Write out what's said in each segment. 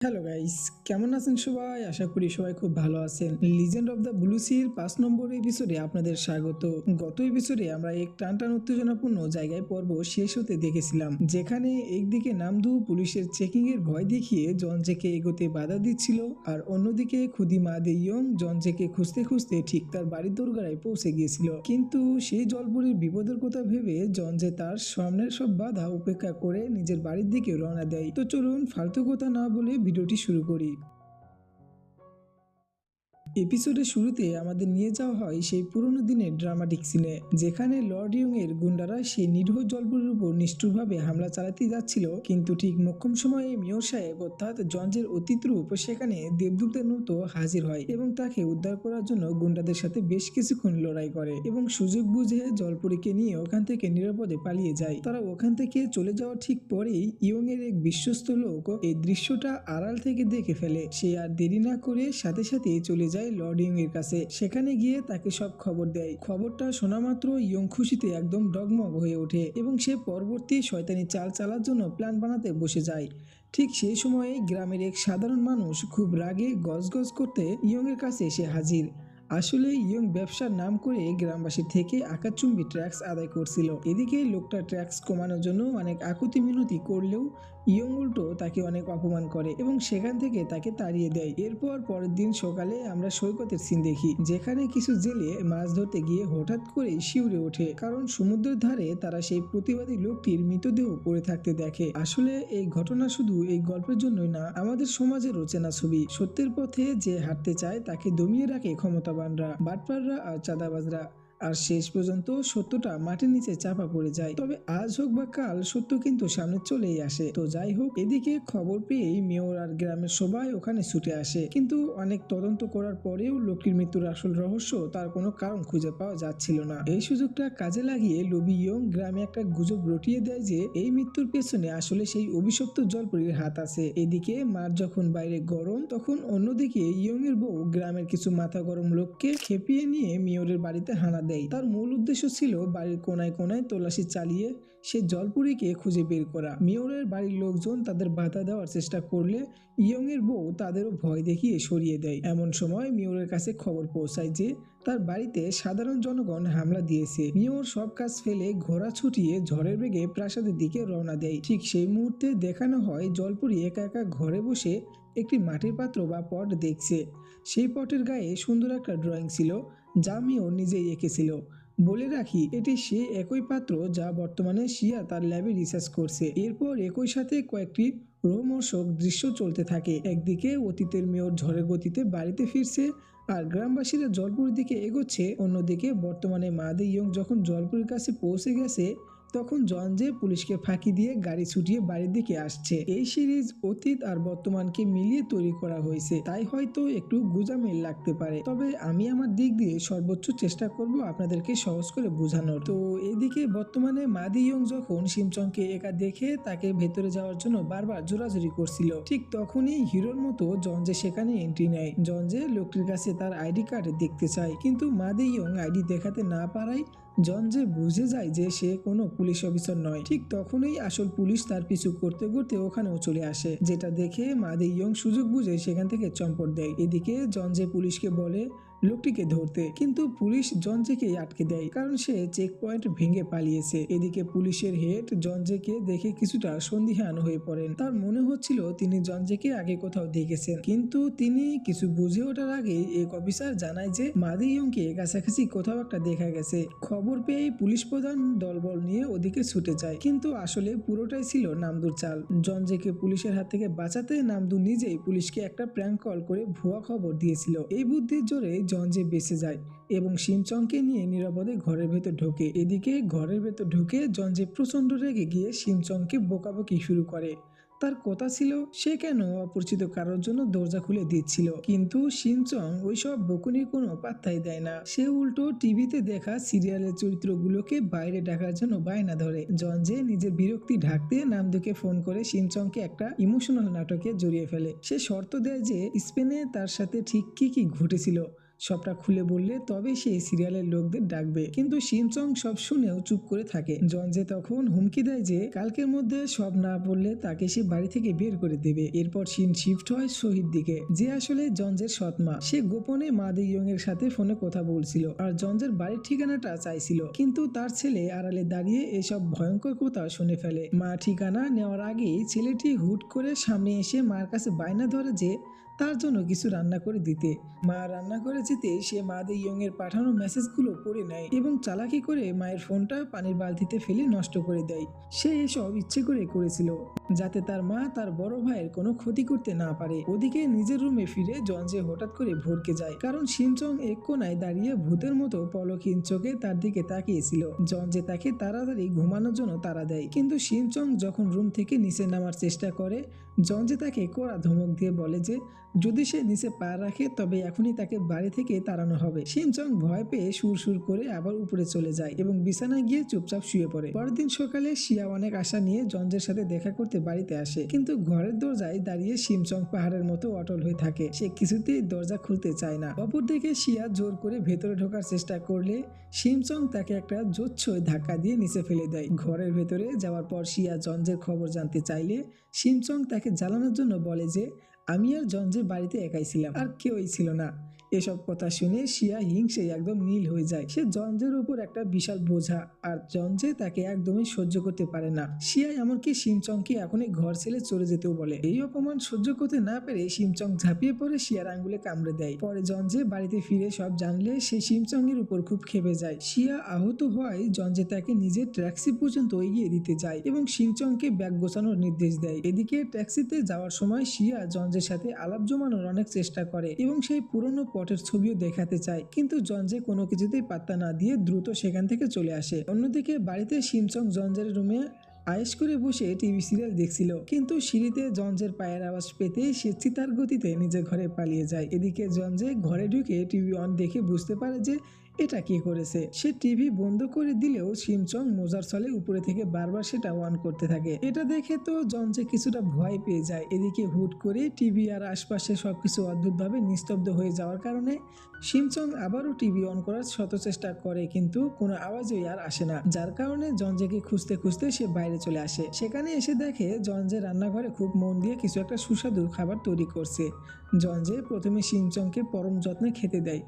Hello guys, কেমন আছেন সবাই? আশা করি সবাই খুব ভালো আছেন। লিজেন্ড অফ দ্য ব্লু সির ৫ নম্বর এপিসোডে আপনাদের স্বাগত। গত এপিসোডে আমরা এক টানটান উত্তেজনাপূর্ণ জায়গায় পর্ব শেষ হতে দেখেছিলাম, যেখানে একদিকে নামদু পুলিশের চেকিং এর ভয় দেখিয়ে জনজেকে এগোতে বাধা দিচ্ছিল, আর অন্যদিকে খুদি মাদে ইয়ং জনজেকে খুঁজতে খুঁজতে ঠিক তার বাড়ির দোরগোড়ায় পৌঁছে গিয়েছিল। কিন্তু সেই জলপরীর বিপদের কথা ভেবে জনজে তার সামনের সব বাধা উপেক্ষা করে নিজের বাড়ির দিকে রওনা দেয়। তো চলুন ফালতু কথা না বলে ভিডিওটি শুরু করি। এপিসোডের শুরুতে আমাদের নিয়ে যাওয়া হয় সেই পুরনো দিনের ড্রামাটিক সিনে, যেখানে লর্ড ইয়ং এর গুন্ডারা সেই নিরীহ জলপুরের উপর নিষ্ঠুরভাবে হামলা চালাতে যাচ্ছিল। কিন্তু ঠিক মোক্ষম সময়ে মেয়র সাহেব অর্থাৎ জঞ্জের অতীত রূপ সেখানে দেবদূতের মতো হাজির হয় এবং তাকে উদ্ধার করার জন্য গুন্ডাদের সাথে বেশ কিছুক্ষণ লড়াই করে এবং সুযোগ বুঝে জলপুরীকে নিয়ে ওখান থেকে নিরাপদে পালিয়ে যায়। তারা ওখান থেকে চলে যাওয়ার ঠিক পরেই ইয়ং এর এক বিশ্বস্ত লোক এই দৃশ্যটা আড়াল থেকে দেখে ফেলে। সে আর দেরি না করে সাথে সাথে চলে যায় লর্ড ইয়ং এর কাছে। সেখানে গিয়ে তাকে সব খবর দেয়। খবরটা শোনা মাত্র ইয়ং খুশিতে একদম ডগমগ হয়ে ওঠে এবং সে পরবর্তী শয়তানি চাল চালার জন্য প্ল্যান বানাতে বসে যায়। ঠিক সেই সময়ে গ্রামের এক সাধারণ মানুষ খুব রাগে গজগজ করতে ইয়ং এর কাছে এসে হাজির। আসলে ইয়ং ব্যবসার নাম করে গ্রামবাসীর থেকে আকাশচুম্বী ট্যাক্স আদায় করছিল। এদিকে লোকটা ট্যাক্স কমানোর জন্য অনেক আকুতি মিনতি করলেও ইয়ং উল্টো তাকে অনেক অপমান করে এবং সেখান থেকে তাকে তাড়িয়ে দেয়। এরপর পরের দিন সকালে আমরা সৈকতের সিন দেখি, যেখানে কিছু জেলে মাছ ধরতে গিয়ে হঠাৎ করে শিউরে ওঠে, কারণ সমুদ্রের ধারে তারা সেই প্রতিবাদী লোকটির মৃতদেহ পড়ে থাকতে দেখে। আসলে এই ঘটনা শুধু এই গল্পের জন্যই না, আমাদের সমাজের রচনা ছবি। সত্যের পথে যে হাঁটতে চায় তাকে দমিয়ে রাখে ক্ষমতাবানরা, বাটপাররা আর চাঁদাবাজরা, আর শেষ পর্যন্ত সত্যটা মাটির নিচে চাপা পড়ে যায়। তবে আজ হোক বা কাল সত্য কিন্তু সামনে চলেই আসে। তো যাই হোক, এদিকে খবর পেয়েই মেয়র আর গ্রামের সবাই ওখানে ছুটে আসে, কিন্তু অনেক তদন্ত করার পরেও লোকটির মৃত্যুর আসল রহস্য তার কোনো কারণ খুঁজে পাওয়া যাচ্ছিল না। এই সুযোগটা কাজে লাগিয়ে লোভী ইয়ং গ্রামে একটা গুজব রটিয়ে দেয় যে এই মৃত্যুর পেছনে আসলে সেই অভিশপ্ত জলপরীর হাত আছে। এদিকে মার যখন বাইরে গরম, তখন অন্যদিকে ইয়ং এর বউ গ্রামের কিছু মাথা গরম লোককে খেপিয়ে নিয়ে মেয়রের বাড়িতে হানা দেয়। তার মূল উদ্দেশ্য ছিল বাড়ির কোনায় কোনায় তল্লাশি চালিয়ে সে জলপুরীকে খুঁজে বের করা। মেয়রের বাড়ির লোকজন তাদের বাধা দেওয়ার চেষ্টা করলে ইয়ং এর বউ তাদেরও ভয় দেখিয়ে সরিয়ে দেয়। এমন সময় মেয়রের কাছে খবর পৌঁছায় যে তার বাড়িতে সাধারণ জনগণ হামলা দিয়েছে। মেয়র সব কাজ ফেলে ঘোড়া ছুটিয়ে ঝড়ের বেগে প্রাসাদের দিকে রওনা দেয়। ঠিক সেই মুহূর্তে দেখানো হয় জলপুরি একা একা ঘরে বসে একটি মাটির পাত্র বা পট দেখছে। সেই পটের গায়ে সুন্দর একটা ড্রয়িং ছিল, যা মেয়র নিজেই এঁকেছিল। বলে রাখি, এটি সে একই পাত্র যা বর্তমানে শিয়া তার ল্যাবে রিসার্চ করছে। এরপর একই সাথে কয়েকটি রোমহর্ষক দৃশ্য চলতে থাকে। একদিকে অতীতের মেয়র ঝড়ের গতিতে বাড়িতে ফিরছে আর গ্রামবাসীরা জলপুরের দিকে এগোচ্ছে, অন্যদিকে বর্তমানে মাদে ইয়ং যখন জলপুরের কাছে পৌঁছে গেছে তখন জঞ্জে পুলিশকে ফাঁকি দিয়ে গাড়ি ছুটিয়ে বাড়ির দিকে আসছে। এই সিরিজ অতীত আর বর্তমানকে মিলিয়ে তৈরি করা হয়েছে, তাই হয়তো একটু গুজামিল লাগতে পারে, তবে আমি আমার দিক দিয়ে সর্বোচ্চ চেষ্টা করব আপনাদেরকে সহজ করে বোঝানোর। তো এদিকে বর্তমানে মাদি ইয়ং যখন সিমচংকে একা দেখে তাকে ভেতরে যাওয়ার জন্য বারবার জোরাজুরি করছিল, ঠিক তখনই হিরোর মতো জঞ্জে সেখানে এন্ট্রি নেয়। জঞ্জে লোকটির কাছে তার আইডি কার্ড দেখতে চায়, কিন্তু মাদি ইয়ং আইডি দেখাতে না পারায় জঞ্জে বুঝে যায় যে সে কোনো পুলিশ অফিসার নয়। ঠিক তখনই আসল পুলিশ তার পিছু করতে করতে ওখানেও চলে আসে, যেটা দেখে মাদে ইয়ং সুযোগ বুঝে সেখান থেকে চম্পট দেয়। এদিকে জঞ্জে পুলিশকে বলে লোকটিকে ধরতে, কিন্তু পুলিশ জঞ্জেকে আটকে দেয়, কারণ সে চেক পয়েন্ট ভেঙে পালিয়েছে। এদিকে পুলিশের হেড জঞ্জেকে দেখে কিছুটা সন্দিহান হয়ে পড়েন। তার মনে হচ্ছিল তিনি জঞ্জেকে আগে কোথাও দেখেছেন, কিন্তু তিনি কিছু বুঝে ওঠার আগে এক অফিসার জানায় যে মাদে ইয়ংকে কাছাকাছি কোথাও একটা দেখা গেছে। খবর পেয়ে পুলিশ প্রধান দলবল নিয়ে ওদিকে ছুটে যায়, কিন্তু আসলে পুরোটাই ছিল নামদুর চাল। জঞ্জেকে পুলিশের হাত থেকে বাঁচাতে নামদু নিজেই পুলিশকে একটা প্র্যাঙ্ক কল করে ভুয়া খবর দিয়েছিল। এই বুদ্ধির জোরে জঞ্জে বেঁচে যায় এবং সিমচংকে নিয়ে নিরাপদে ঘরের ভেতর ঢোকে। এদিকে ঘরের ভেতর ঢুকে জঞ্জে প্রচন্ড রেগে গিয়ে সিমচংকে বকাবকি শুরু করে। তার কথা ছিল সে কেন অপরিচিত কারোর জন্য দরজা খুলে দিচ্ছিল, কিন্তু সিনচং ওইসব বকুনির কোনো পাত্তাই দেয় না। সে উল্টো টিভিতে দেখা সিরিয়ালের চরিত্রগুলোকে বাইরে ডাকার জন্য বায়না ধরে। জঞ্জে নিজের বিরক্তি ঢাকতে নামদুকে ফোন করে সিনচংকে একটা ইমোশনাল নাটকে জড়িয়ে ফেলে। সে শর্ত দেয় যে স্পেনে তার সাথে ঠিক কি কি ঘটেছিল সবটা খুলে বললে তবে সে সিরিয়ালের লোকদের ডাকবে। কিন্তু শিনচং সব শুনেও চুপ করে থাকে। জঞ্জে তখন হুমকি দেয় যে কালকের মধ্যে সব না বললে তাকে সে বাড়ি থেকে বের করে দেবে। এরপর শিন শিফট হয় শহীদ দিকে, যে আসলে জঞ্জের সৎ মা। সে গোপনে মা দি ইয়ং এর সাথে ফোনে কথা বলছিল আর জঞ্জের বাড়ির ঠিকানাটা চাইছিল, কিন্তু তার ছেলে আড়ালে দাঁড়িয়ে এসব ভয়ঙ্কর কথা শুনে ফেলে। মা ঠিকানা নেওয়ার আগেই ছেলেটি হুট করে সামনে এসে মার কাছে বায়না ধরে যে তার জন্য কিছু রান্না করে দিতে। মা রান্না করে যেতে সে মা দি ইয়ং এর পাঠানো মেসেজগুলো পড়ে নেয় এবং চালাকি করে মায়ের ফোনটা পানির বালতিতে ফেলে নষ্ট করে দেয়। সে এসব ইচ্ছে করে করেছিল যাতে তার মা তার বড় ভাইয়ের কোনো ক্ষতি করতে না পারে। ওদিকে নিজের রুমে ফিরে জঞ্জে হঠাৎ করে ভড়কে যায়, কারণ শিনচং এক কোনায় দাঁড়িয়ে ভূতের মতো পলকহীন চোখে তার দিকে তাকিয়েছিল। জঞ্জে তাকে তাড়াতাড়ি ঘুমানোর জন্য তাড়া দেয়, কিন্তু শিনচং যখন রুম থেকে নিচে নামার চেষ্টা করে জঞ্জে তাকে কড়া ধমক দিয়ে বলে যে যদি সে নিচে পা রাখে তবে এখনই তাকে বাড়ি থেকে তাড়ানো হবে। শিনচং ভয় পেয়ে সুর করে আবার উপরে চলে যায় এবং বিছানায় গিয়ে চুপচাপ শুয়ে পড়ে। পরের দিন সকালে শিয়া অনেক আশা নিয়ে জঞ্জের সাথে দেখা করতে বাড়িতে আসে, কিন্তু ঘরের দরজায় দাঁড়িয়ে শিনচং পাহাড়ের মতো অটল হয়ে থাকে। সে কিছুতেই দরজা খুলতে চায় না। অপরদিকে শিয়া জোর করে ভেতরে ঢোকার চেষ্টা করলে শিনচং তাকে একটা জোচ্ছয় ধাক্কা দিয়ে নিচে ফেলে দেয়। ঘরের ভেতরে যাওয়ার পর শিয়া জঞ্জের খবর জানতে চাইলে শিনচং তাকে জ্বালানোর জন্য বলে যে আমি আর জঞ্জের বাড়িতে একাই ছিলাম, আর কেউই ছিল না। এসব কথা শুনে শিয়া হিংসে একদম নীল হয়ে যায়। সে জঞ্জের উপর একটা বিশাল বোঝা, আর জঞ্জে তাকে একদমই সহ্য করতে পারে না। শিয়া এমনকি শিনচংকে এখনই ঘর ছেড়ে চলে যেতেও বলে। এই অপমান সহ্য করতে না পেরে শিনচং ঝাঁপিয়ে পড়ে শিয়ার আঙ্গুলে কামড়ে দেয়। পরে জঞ্জে বাড়িতে ফিরে সব জানলে সে শিনচং এর উপর খুব খেপে যায়। শিয়া আহত হওয়ায় জঞ্জে তাকে নিজের ট্যাক্সি পর্যন্ত এগিয়ে দিতে যায় এবং শিনচংকে ব্যাগ গোছানোর নির্দেশ দেয়। এদিকে ট্যাক্সিতে যাওয়ার সময় শিয়া জঞ্জের সাথে আলাপ জমানোর অনেক চেষ্টা করে এবং সেই পুরনো পটের ছবিও দেখাতে চায়, কিন্তু জঞ্জে কোনো কিছুতেই পাত্তা না দিয়ে দ্রুত সেখান থেকে চলে আসে। অন্যদিকে বাড়িতে শিনচং জঞ্জের রুমে আয়েশ করে বসে টিভি সিরিয়াল দেখছিল, কিন্তু সিঁড়িতে জঞ্জের পায়ের আওয়াজ পেতে সে চিতার গতিতে নিজের ঘরে পালিয়ে যায়। এদিকে জঞ্জে ঘরে ঢুকে টিভি অন দেখে বুঝতে পারে যে এটা কি করেছে। সে টিভি বন্ধ করে দিলেও শিনচং মজার ছলে উপরে থেকে বারবার সেটা অন করতে থাকে। এটা দেখে তো জঞ্জে কিছুটা ভয় পেয়ে যায়। এদিকে হুট করে টিভি আর আশপাশে সবকিছু অদ্ভুতভাবে নিস্তব্ধ হয়ে যাওয়ার কারণে শিনচং আবারও টিভি অন করার শত চেষ্টা করে, কিন্তু কোনো আওয়াজই আর আসে না। যার কারণে জঞ্জেকে খুঁজতে খুঁজতে সে বাইরে চলে আসে। সেখানে এসে দেখে জঞ্জে রান্নাঘরে খুব মন দিয়ে কিছু একটা সুস্বাদু খাবার তৈরি করছে। জঞ্জে প্রথমে শিনচংকে পরম যত্নে খেতে দেয়,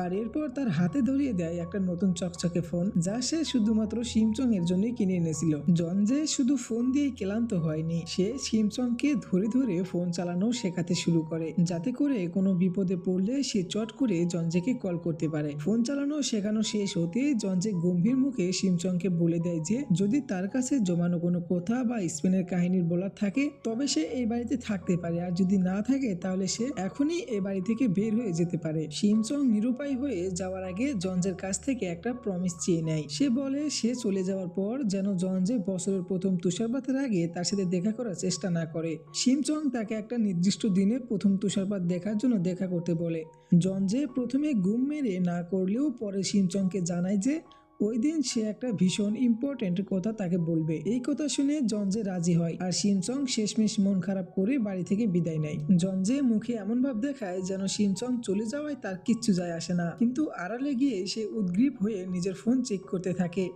আর এরপর তার হাতে ধরিয়ে দেয় একটা নতুন চকচকে ফোন, যা সে শুধুমাত্র শিনচং এর জন্যই কিনে এনেছিল। জঞ্জে শুধু ফোন দিয়ে ক্লান্ত হয়নি, সে শিনচংকে ধরে ধরে ফোন চালানো শেখাতে শুরু করে, যাতে করে কোনো বিপদে পড়লে সে চট করে জঞ্জেকে কল করতে পারে। ফোন চালানো শেখানো শেষ হতেই জঞ্জে গম্ভীর মুখে শিনচংকে বলে দেয় যে যদি তার কাছে জমানো কোনো কথা বা স্পেনের কাহিনীর বলার থাকে তবে সে এই বাড়িতে থাকতে পারে, আর যদি না থাকে তাহলে সে এখনই এ বাড়ি থেকে বের হয়ে যেতে পারে। শিনচং নিরুপায় হয়ে যাওয়ার আগে জঞ্জের কাছ থেকে একটা প্রমিস চেয়ে নেয়। সে বলে সে চলে যাওয়ার পর যেন জঞ্জে বছরের প্রথম তুষারপাতের আগে তার সাথে দেখা করার চেষ্টা না করে। শিনচং তাকে একটা নির্দিষ্ট দিনে প্রথম তুষারপাত দেখার জন্য দেখা করতে বলে। জঞ্জে প্রথমে গুম মেরে না করলেও পরে শিনচংকে জানায় যে ওই দিন সে একটা ভীষণ ইম্পর্টেন্ট কথা তাকে বলবে। এই কথা শুনে জঞ্জে রাজি হয়, আর শিনচং শেষমেশ মন খারাপ করে বাড়ি থেকে বিদায় নেয়। জঞ্জে মুখে এমন ভাব দেখায় যেন শিনচং চলে যাওয়ায় তার কিচ্ছু যায় আসে না, কিন্তু আড়ালে গিয়ে সে উদ্গ্রীব হয়ে নিজের ফোন চেক করতে থাকে।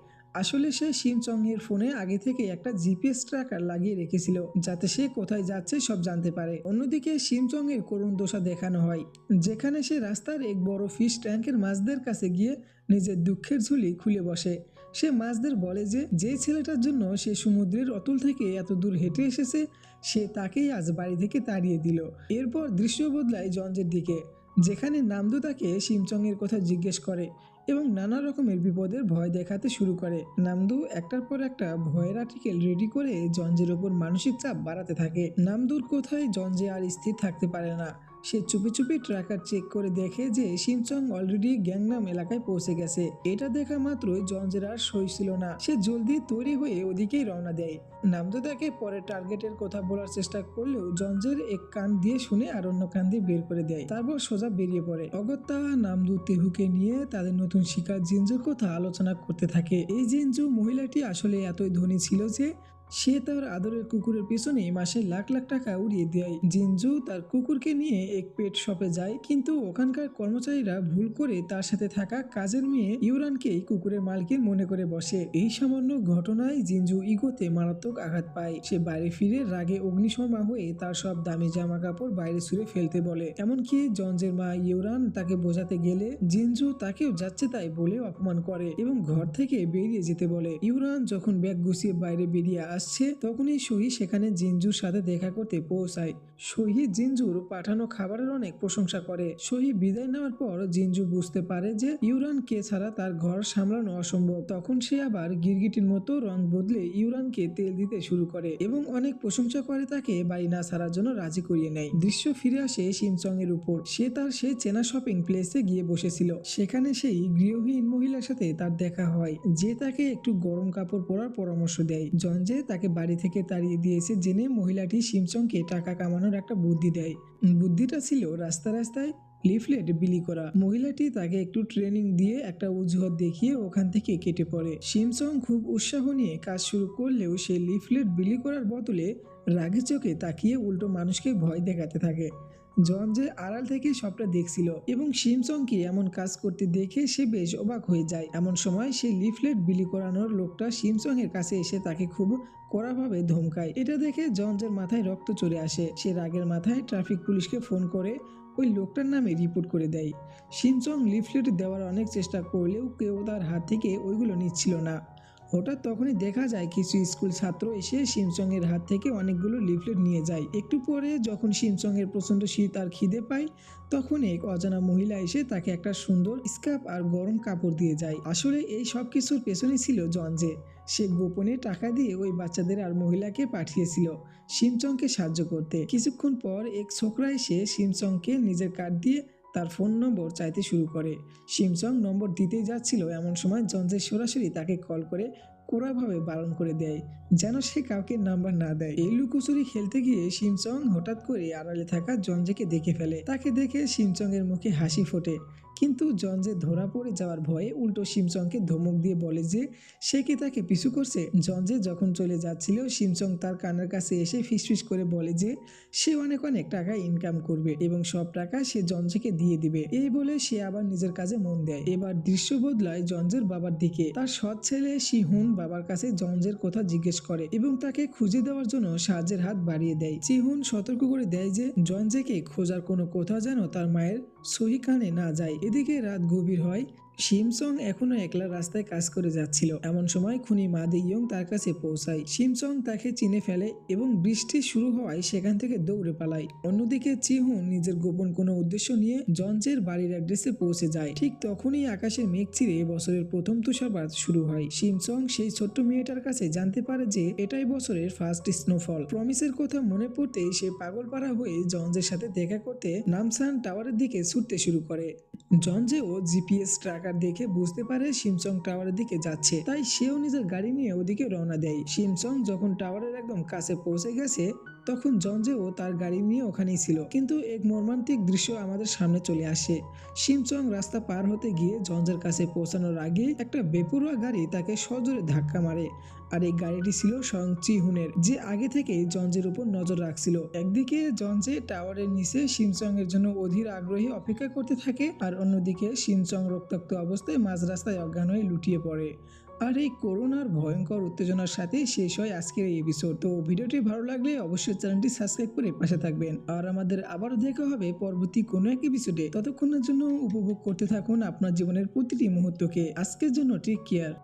আসলে সে শিনচং এর ফোনে আগে থেকে একটা জিপিএস ট্র্যাকার লাগিয়ে রেখেছিল, যাতে সে কোথায় যাচ্ছে সব জানতে পারে। অন্যদিকে শিনচং এর করুণ দশা দেখানো হয়, যেখানে সে রাস্তার এক বড় ফিশ ট্যাঙ্কের মাছদের কাছে গিয়ে নিজের দুঃখের ঝুলি খুলে বসে। সে মাছদের বলে যে ছেলেটার জন্য সে সমুদ্রের অতল থেকে এত দূর হেঁটে এসেছে সে তাকেই আজ বাড়ি থেকে তাড়িয়ে দিল। এরপর দৃশ্য বদলায় জঞ্জের দিকে, যেখানে নামদু তাকে শিনচং এর কথা জিজ্ঞেস করে এবং নানা রকমের বিপদের ভয় দেখাতে শুরু করে। নামদু একটার পর একটা ভয়ের আর্টিকেল রেডি করে জঞ্জের ওপর মানসিক চাপ বাড়াতে থাকে। নামদুর কোথায় জঞ্জে আর স্থির থাকতে পারে না। সে চুপি চুপি ট্র্যাকার চেক করে দেখে যে শিনচং অলরেডি গ্যাংনাম এলাকায় পৌঁছে গেছে। এটা দেখা মাত্রই জঞ্জের আর সই ছিল না। সে জলদি তৈরি হয়ে ওদিকেই রওনা দেয়। নামদু তাকে পরে টার্গেটের কথা বলার চেষ্টা করলেও জঞ্জের এক কান দিয়ে শুনে আর অন্য কান দিয়ে বের করে দেয়। তারপর সোজা বেরিয়ে পড়ে। অগত্যা নামদু তেহুকে নিয়ে তাদের নতুন শিকার জিনজুর কথা আলোচনা করতে থাকে। এই জিনজু মহিলাটি আসলে এতই ধনী ছিল যে সে তার আদরের কুকুরের পেছনে মাসে লাখ লাখ টাকা উড়িয়ে দেয়। জিনজু তার কুকুরকে নিয়ে এক পেট শপে যায়, কিন্তু ওখানকার কর্মচারীরা ভুল করে তার সাথে থাকা কাজের মেয়ে ইউরানকেই কুকুরের মালিকের মনে করে বসে। এই সামান্য ঘটনায় জিনজু ইগোতে মারাত্মক আঘাত পায়। সে বাড়ি ফিরে রাগে অগ্নিশর্মা হয়ে তার সব দামি জামা কাপড় বাইরে ছুঁড়ে ফেলতে বলে। এমনকি জঞ্জের মা ইউরান তাকে বোঝাতে গেলে জিনজু তাকেও যাচ্ছে তাই বলে অপমান করে এবং ঘর থেকে বেরিয়ে যেতে বলে। ইউরান যখন ব্যাগ গুছিয়ে বাইরে বেরিয়ে আসছে, তখনই শহীদ সেখানে জিনজুর সাথে দেখা করতে পৌঁছায়। শহীদ জিনজুর পাঠানো খাবারের অনেক প্রশংসা করে। শহীদ বিদায় নেওয়ার পর জিনজু বুঝতে পারে যে ইউরানকে ছাড়া তার ঘর সামলানো অসম্ভব। তখন সে আবার গিরগিটির মতো রং বদলে ইউরানকে তেল দিতে শুরু করে এবং অনেক প্রশংসা করে তাকে বাড়ি না ছাড়ার জন্য রাজি করিয়ে নেয়। দৃশ্য ফিরে আসে শিমচং এর উপর। সে তার সেই চেনা শপিং প্লেসে গিয়ে বসেছিল। সেখানে সেই গৃহহীন মহিলার সাথে তার দেখা হয়, যে তাকে একটু গরম কাপড় পরার পরামর্শ দেয়। জঞ্জে তাকে বাড়ি থেকে তাড়িয়ে দিয়েছে জেনে মহিলাটি শিমচংকে টাকা কামানোর একটা বুদ্ধি দেয়। বুদ্ধিটা ছিল রাস্তায় রাস্তায় লিফলেট বিলি করা। মহিলাটি তাকে একটু ট্রেনিং দিয়ে একটা অজুহাত দেখিয়ে ওখান থেকে কেটে পড়ে। শিমচং খুব উৎসাহ নিয়ে কাজ শুরু করলেও সে লিফলেট বিলি করার বদলে রাগের চোখে তাকিয়ে উল্টো মানুষকে ভয় দেখাতে থাকে। জঞ্জে আড়াল থেকে সবটা দেখছিল এবং শিমচংকে এমন কাজ করতে দেখে সে বেশ অবাক হয়ে যায়। এমন সময় সেই লিফলেট বিলি করানোর লোকটা শিমচং এর কাছে এসে তাকে খুব কড়াভাবে ধমকায়। এটা দেখে জঞ্জের মাথায় রক্ত চলে আসে। সে রাগের মাথায় ট্রাফিক পুলিশকে ফোন করে ওই লোকটার নামে রিপোর্ট করে দেয়। শিমচং লিফলেট দেওয়ার অনেক চেষ্টা করলেও কেউ তার হাত থেকে ওইগুলো নিচ্ছিল না। হঠাৎ তখনই দেখা যায় কিছু স্কুল ছাত্র এসে শিমচং এর হাত থেকে অনেকগুলো লিফলেট নিয়ে যায়। একটু পরে যখন শিমচং এর প্রচন্ড শীত আর খিদে পায়, তখন এক অজানা মহিলা এসে তাকে একটা সুন্দর স্কার্ফ আর গরম কাপড় দিয়ে যায়। আসলে এই সব কিছুর পেছনে ছিল জঞ্জে। সে গোপনে টাকা দিয়ে ওই বাচ্চাদের আর মহিলাকে পাঠিয়েছিল শিমচংকে সাহায্য করতে। কিছুক্ষণ পর এক ছোকরা এসে শিমচংকে নিজের কার্ড দিয়ে তার ফোন নম্বর চাইতে শুরু করে। শিমচং নম্বর দিতেই যাচ্ছিল, এমন সময় জঞ্জে সরাসরি তাকে কল করে কড়াভাবে বারণ করে দেয় যেন সে কাউকে নাম্বার না দেয়। এই লুকোচুরি খেলতে গিয়ে শিমচং হঠাৎ করে আড়ালে থাকা জঞ্জেকে দেখে ফেলে। তাকে দেখে শিমচং এর মুখে হাসি ফোটে, কিন্তু জঞ্জে ধরা পড়ে যাওয়ার ভয়ে উল্টো শিমচংকে ধমক দিয়ে বলে যে সে কি তাকে পিছু করছে। জঞ্জে যখন চলে যাচ্ছিল, শিমচং তার কানের কাছে এসে ফিসফিস করে বলে যে সে অনেক অনেক টাকা ইনকাম করবে এবং সব টাকা সে জঞ্জেকে দিয়ে দিবে। এই বলে সে আবার নিজের কাজে মন দেয়। এবার দৃশ্য বদলায় জঞ্জের বাবার দিকে। তার সৎ ছেলে শিহুন বাবার কাছে জঞ্জের কথা জিজ্ঞেস করে এবং তাকে খুঁজে দেওয়ার জন্য সাহায্যের হাত বাড়িয়ে দেয়। চিহুন সতর্ক করে দেয় যে জঞ্জেকে খোঁজার কোনো কথা যেন তার মায়ের সহি কানে না যায়। এদিকে রাত গভীর হয়। শিমচং এখনো একলা রাস্তায় কাজ করে যাচ্ছিল। এমন সময় খুনি মাদি ইয়ং তার কাছে পৌঁছায়। শিমচং তাকে চিনে ফেলে এবং বৃষ্টি শুরু হওয়ায় সেখান থেকে দৌড়ে পালায়। অন্যদিকে চিহুন নিজের গোপন কোনো উদ্দেশ্য নিয়ে জঞ্জের বাড়ির অ্যাড্রেসে পৌঁছে যায়। ঠিক তখনই আকাশের মেঘ চিরে বছরের প্রথম তুষারপাত শুরু হয়। শিমচং সেই ছোট্ট মেয়েটার কাছে জানতে পারে যে এটাই বছরের ফার্স্ট স্নোফল। প্রমিসের কথা মনে পড়তেই সে পাগলপাড়া হয়ে জঞ্জের সাথে দেখা করতে নামসান টাওয়ারের দিকে ছুটতে শুরু করে। জঞ্জেও জিপিএস ট্র্যাকার দেখে বুঝতে পারে শিমচং টাওয়ারের দিকে যাচ্ছে, তাই সেও নিজের গাড়ি নিয়ে ওদিকে রওনা দেয়। শিমচং যখন টাওয়ারের একদম কাছে পৌঁছে গেছে, তখন জঞ্জেও তার গাড়ি নিয়ে ওখানেই ছিল। কিন্তু এক মর্মান্তিক দৃশ্য আমাদের সামনে চলে আসে। শিমচং রাস্তা পার হতে গিয়ে জঞ্জের কাছে পৌঁছানোর আগে একটা বেপরোয়া গাড়ি তাকে সজোরে ধাক্কা মারে। আর এই গাড়িটি ছিল স্বয়ং চিহুনের, যে আগে থেকেই জঞ্জের উপর নজর রাখছিল। একদিকে জঞ্জে টাওয়ারের নিচে শিমচং এর জন্য অধীর আগ্রহী অপেক্ষা করতে থাকে, আর অন্যদিকে শিমচং রক্তাক্ত অবস্থায় মাঝ রাস্তায় অজ্ঞান হয়ে লুটিয়ে পড়ে। আর এই করোনার ভয়ঙ্কর উত্তেজনার সাথে শেষ হয় আজকের এই এপিসোড। তো ভিডিওটি ভালো লাগলে অবশ্যই চ্যানেলটি সাবস্ক্রাইব করে পাশে থাকবেন। আর আমাদের আবারও দেখা হবে পরবর্তী কোনো এক এপিসোডে। ততক্ষণের জন্য উপভোগ করতে থাকুন আপনার জীবনের প্রতিটি মুহূর্তকে। আজকের জন্য টেক কেয়ার।